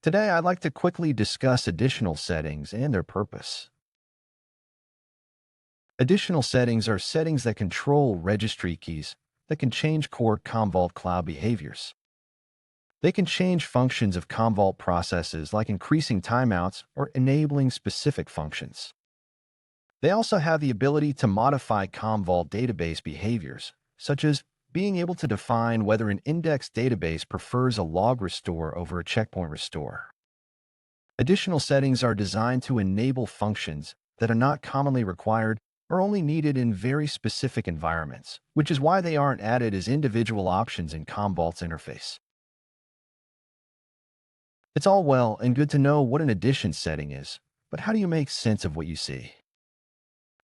Today, I'd like to quickly discuss additional settings and their purpose. Additional settings are settings that control registry keys that can change core Commvault Cloud behaviors. They can change functions of Commvault processes like increasing timeouts or enabling specific functions. They also have the ability to modify Commvault database behaviors, such as being able to define whether an index database prefers a log restore over a checkpoint restore. Additional settings are designed to enable functions that are not commonly required or only needed in very specific environments, which is why they aren't added as individual options in Commvault's interface. It's all well and good to know what an addition setting is, but how do you make sense of what you see?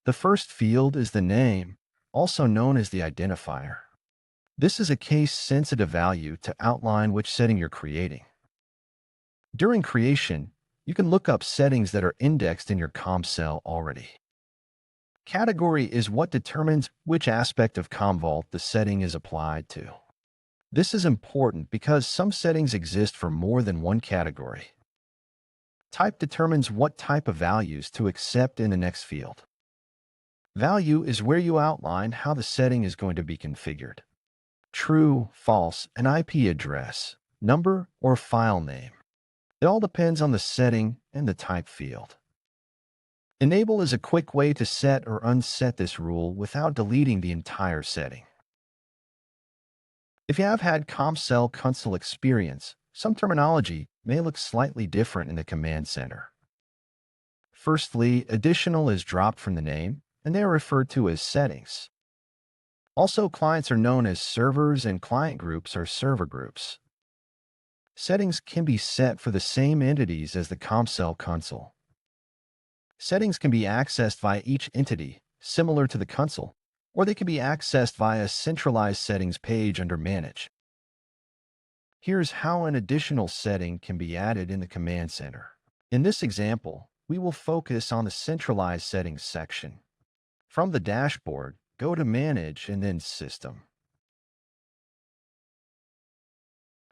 The first field is the name, also known as the identifier. This is a case-sensitive value to outline which setting you're creating. During creation, you can look up settings that are indexed in your ComCell already. Category is what determines which aspect of Commvault the setting is applied to. This is important because some settings exist for more than one category. Type determines what type of values to accept in the next field. Value is where you outline how the setting is going to be configured. True, false, an IP address, number, or file name. It all depends on the setting and the type field. Enable is a quick way to set or unset this rule without deleting the entire setting. If you have had ComCell Console experience, some terminology may look slightly different in the Command Center. Firstly, additional is dropped from the name, and they are referred to as settings. Also, clients are known as servers and client groups are server groups. Settings can be set for the same entities as the ComCell console. Settings can be accessed via each entity, similar to the console, or they can be accessed via a centralized settings page under Manage. Here's how an additional setting can be added in the Command Center. In this example, we will focus on the centralized settings section. From the dashboard, go to Manage and then System.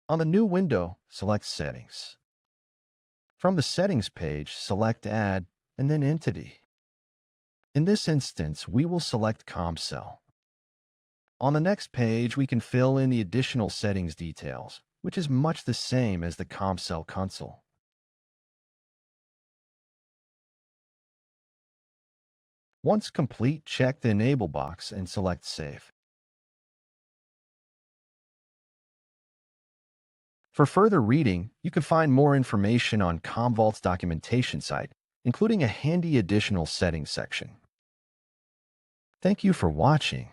On the new window, select Settings. From the Settings page, select Add and then Entity. In this instance, we will select ComCell. On the next page, we can fill in the additional settings details, which is much the same as the ComCell console. Once complete, check the Enable box and select Save. For further reading, you can find more information on Commvault's documentation site, including a handy additional settings section. Thank you for watching.